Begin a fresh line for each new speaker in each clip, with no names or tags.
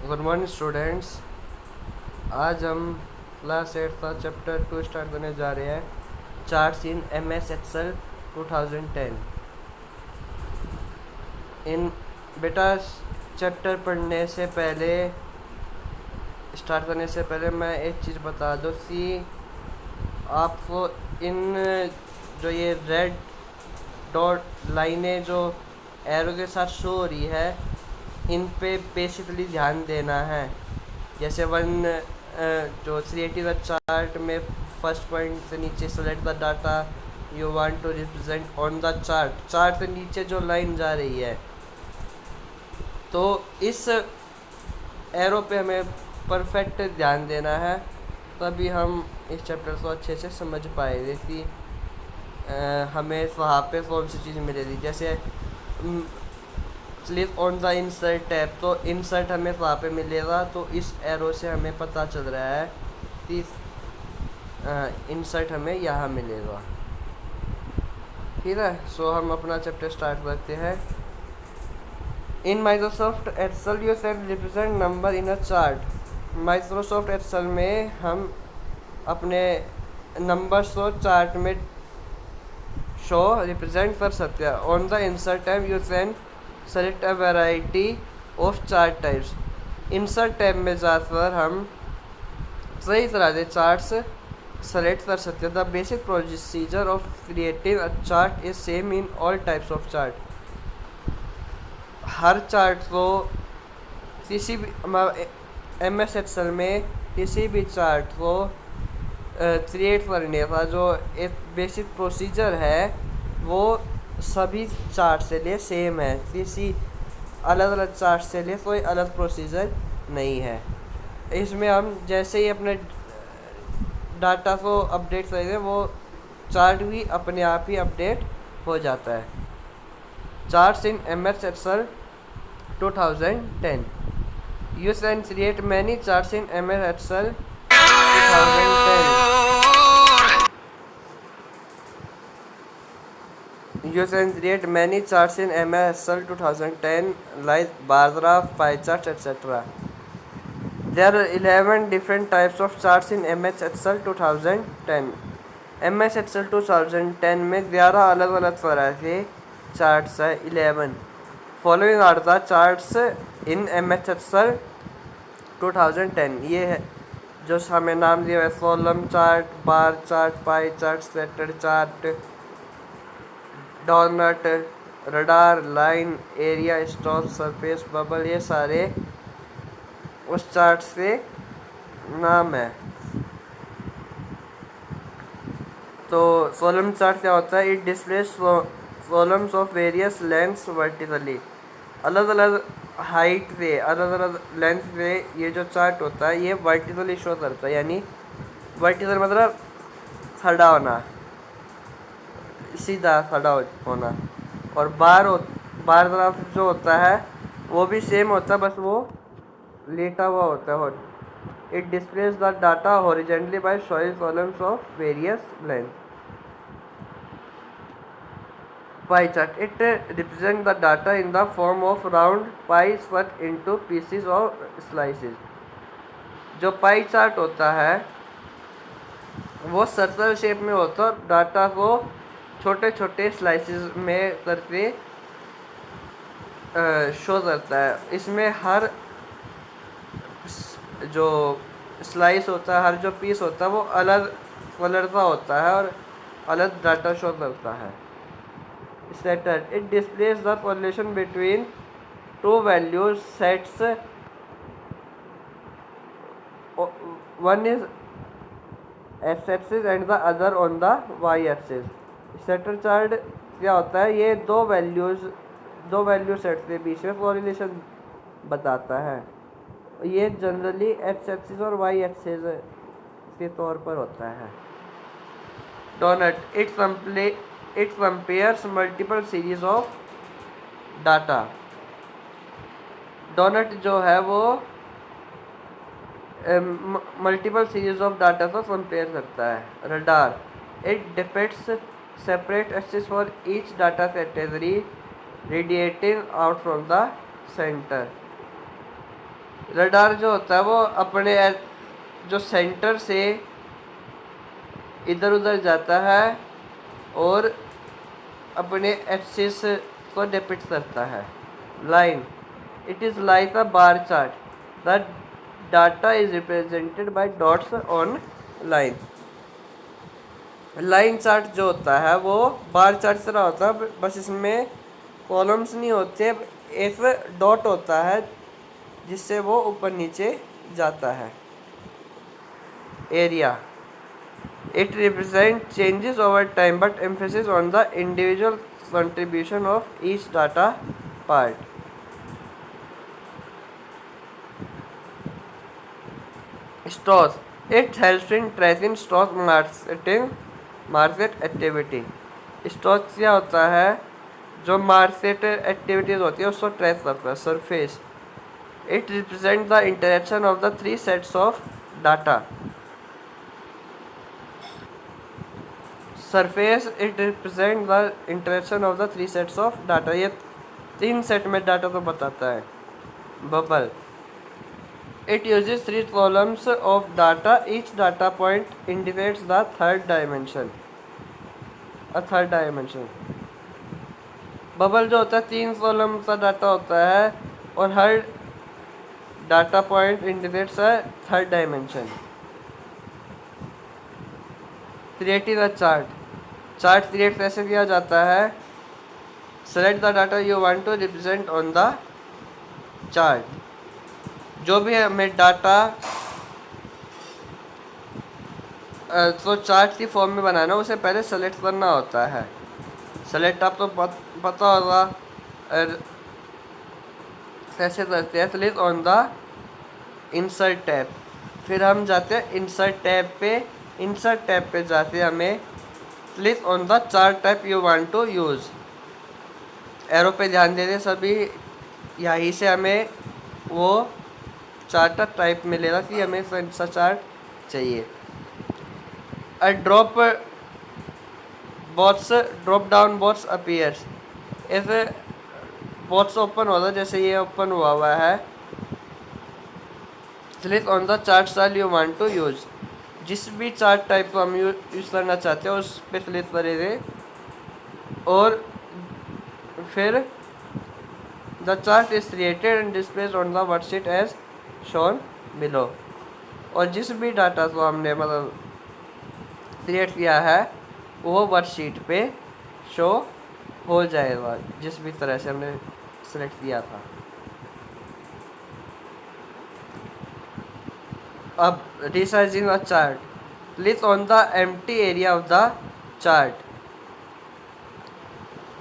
Good morning students. आज हम class 8 का चैप्टर 2 स्टार्ट करने जा रहे हैं, चार्ट्स इन एम एस एक्सेल 2010। इन बेटा चैप्टर पढ़ने से पहले, स्टार्ट करने से पहले मैं एक चीज़ बता दूँ कि आपको इन जो ये रेड डॉट लाइनें जो एरो के साथ शो हो रही है, इन पे बेसिकली ध्यान देना है। जैसे जो 380 द चार्ट में फर्स्ट पॉइंट से नीचे select the data you want to represent on the chart से नीचे जो लाइन जा रही है, तो इस एरो पे हमें परफेक्ट ध्यान देना है, तभी हम इस चैप्टर को अच्छे से समझ पाएंगे कि हमें वहाँ पे कौन सी चीज़ मिलेगी। जैसे click on the insert tab, तो इंसर्ट हमें वहाँ पे मिलेगा, तो इस एरो से हमें पता चल रहा है कि इंसर्ट हमें यहाँ मिलेगा। ठीक है, सो हम अपना चैप्टर स्टार्ट करते हैं। In Microsoft Excel you can represent number in a chart. Microsoft Excel में हम अपने नंबर्स को चार्ट में शो रिप्रेजेंट कर सकते हैं। On the insert tab you can select a variety of chart types. Insert tab में जाकर हम कई तरह के चार्ट्स सेलेक्ट कर सकते हैं। The basic procedure of creating a chart is same in all types of chart. Her chart को किसी भी एम एस एक्सेल में किसी भी चार्ट को क्रिएट करने का जो एक बेसिक प्रोसीजर है, वो सभी चार्ट से लिए सेम है। किसी अलग अलग चार्ट से लिए कोई अलग प्रोसीजर नहीं है। इसमें हम जैसे ही अपने डाटा को अपडेट करेंगे, वो चार्ट भी अपने आप ही अपडेट हो जाता है। चार्ट्स इन एम एस एक्सेल 2010। You can create many charts in MS Excel 2010. You can create many charts in MS Excel 2010 like bar graph, pie charts, etc. There are 11 different types of charts in MS Excel 2010. MS Excel 2010 में 11 अलग अलग तरह के charts है, 11। Following are the charts in MS Excel 2010। ये है जो हमें नाम दिया है: column chart, bar chart, pie chart, scatter chart, donut, radar, line, area, stop, surface, bubble. ये सारे उस चार्ट के नाम है। तो कॉलम चार्ट क्या होता है? It displace columns of various lengths vertically. अलग अलग हाइट पे, अलग अलग लेंथ पे ये जो चार्ट होता है, ये वर्टिकली शो करता है। यानी वर्टिकल मतलब खड़ा होना, सीधा खड़ा होना। और बार ग्राफ जो होता है वो भी सेम होता है, बस वो लेटा हुआ होता है। It displace the data horizontally by showing columns of various length. Pie chart. It represents the data in the form of round pies cut into pieces or slices. जो पाई चार्ट होता है वो सर्कल शेप में होता है, data को छोटे छोटे स्लाइसेस में करके शो करता है। इसमें हर जो स्लाइस होता है, हर जो पीस होता है, वो अलग कलर का होता है और अलग डाटा शो करता है। Scatter. It displays the correlation between two value sets. One is x-axis and the other on the y-axis. Scatter chart क्या होता है? ये दो वैल्यू सेट के बीच में कोरिलेशन बताता है। ये जनरली एक्स एक्सिस और वाई एक्सिस के तौर पर होता है। Donut. It compares multiple series of data. Donut जो है वो मल्टीपल सीरीज ऑफ डाटा को कंपेयर करता है। Radar. It depicts separate axis for each data category radiating out from the center. Radar जो होता है वो अपने जो सेंटर से इधर उधर जाता है और अपने एक्सिस को डिपिक्ट करता है। Line, it is like a bar chart, the data is represented by dots on line. Line chart जो होता है वो बार चार्ट तरह होता है, बस इसमें कॉलम्स नहीं होते, एक डॉट होता है जिससे वो ऊपर नीचे जाता है। Area, it represents changes over time but emphasis on the individual contribution of each data part. Stores, it helps in tracking stock market activity. Stock क्या होता है, जो मार्केट एक्टिविटीज होती है उसको ट्रैक करता है। Surface, it represent the interaction of the three sets of data. Surface, it represent the interaction of the three sets of data, ये तीन सेट में डाटा को बताता है। Bubble, it uses three columns of data, each data point indicates the third dimension, a third dimension. Bubble जो होता है तीन कॉलम का डाटा होता है और हर data point indicates a third dimension. Creating a chart, chart create कैसे किया जाता है। Select the data you want to represent on the chart. जो भी हमें डाटा तो चार्ट की फॉर्म में बनाना उसे पहले सेलेक्ट करना होता है। सेलेक्ट आपको पता होगा कैसे करते हैं। Click on the insert tab, फिर हम जाते हैं इंसर्ट टैब पे। इंसर्ट टैब पे जाते हमें click on the chart type you want to use. Arrow पे ध्यान दे दें सभी, यहीं से हमें वो चार्ट टाइप मिलेगा कि हमें कौन सा चार्ट चाहिए। A drop down box appears, ऐसे बॉक्स ओपन होता है जैसे ये ओपन हुआ है। Click on the chart style you want to use, जिस भी चार्ट टाइप को हम यूज़ करना चाहते हैं उस पर क्लिक करेंगे और फिर the chart is created and displayed on the worksheet as shown below. और जिस भी डाटा को हमने मतलब क्रिएट किया है वो वर्कशीट पे शो हो जाएगा जिस भी तरह से हमने सेलेक्ट किया था। अब resizing the chart, click on the empty area of the chart.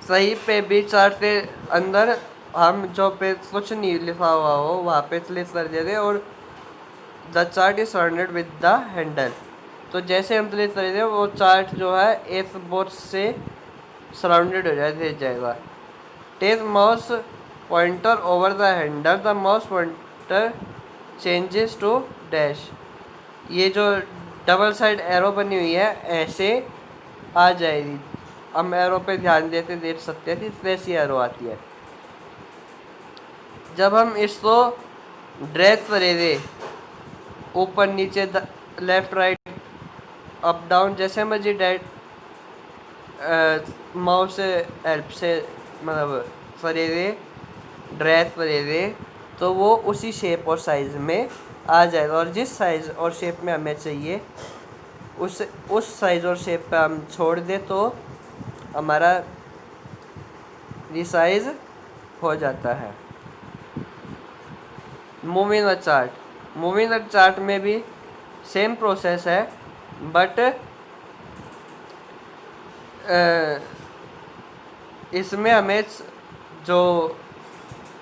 सही पे भी चार्ट के अंदर हम जो पे कुछ नहीं लिखा हुआ हो वहाँ पे क्लिक कर देते और the chart is surrounded with the handle. तो जैसे हम क्लिक करेंगे वो चार्ट जो है एक बॉक्स से सराउंडेड हो जाएगा। Take mouse pointer over the handle, the mouse pointer changes to dash. ये जो डबल साइड एरो बनी हुई है ऐसे आ जाएगी। हम एरो पे ध्यान देते देख सकते हैं कि वैसी एरो आती है। जब हम इसको ड्रैग करेंगे ऊपर नीचे लेफ्ट राइट अप डाउन जैसे मर्जी माउस से हेल्प से मतलब करेंगे ड्रैग करेंगे तो वो उसी शेप और साइज़ में आ जाएगा और जिस साइज़ और शेप में हमें चाहिए उस साइज़ और शेप पे हम छोड़ दें तो हमारा रिसाइज हो जाता है। Moving the chart, moving the chart में भी सेम प्रोसेस है बट इसमें हमें जो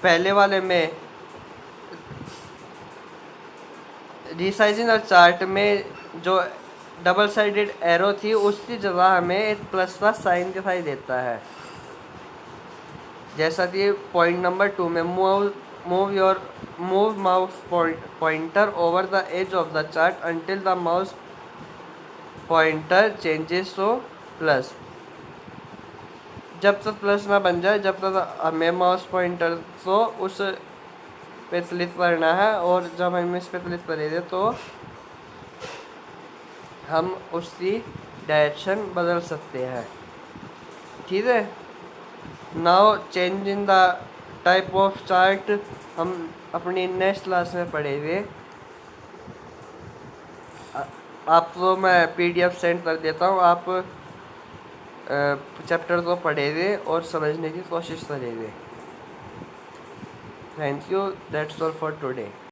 पहले वाले में रिसाइजिंग द चार्ट में जो डबल साइडेड एरो थी उसकी जगह हमें एक प्लस का साइन दिखाई देता है। जैसा कि पॉइंट नंबर 2 में move mouse pointer over the edge of the chart until the mouse pointer changes to plus. जब तक प्लस ना बन जाए जब तक हमें माउस पॉइंटर को उस स्पेशलिस्ट पढ़ना है, और जब हम स्पेशलिस्ट पढ़ेंगे तो हम उसकी डायरेक्शन बदल सकते हैं। ठीक है। Now change in the type of chart हम अपनी नेक्स्ट क्लास में पढ़ेंगे। आपको मैं PDF सेंड कर देता हूँ, आप चैप्टर को पढ़ेंगे और समझने की कोशिश करेंगे। Thank you, that's all for today.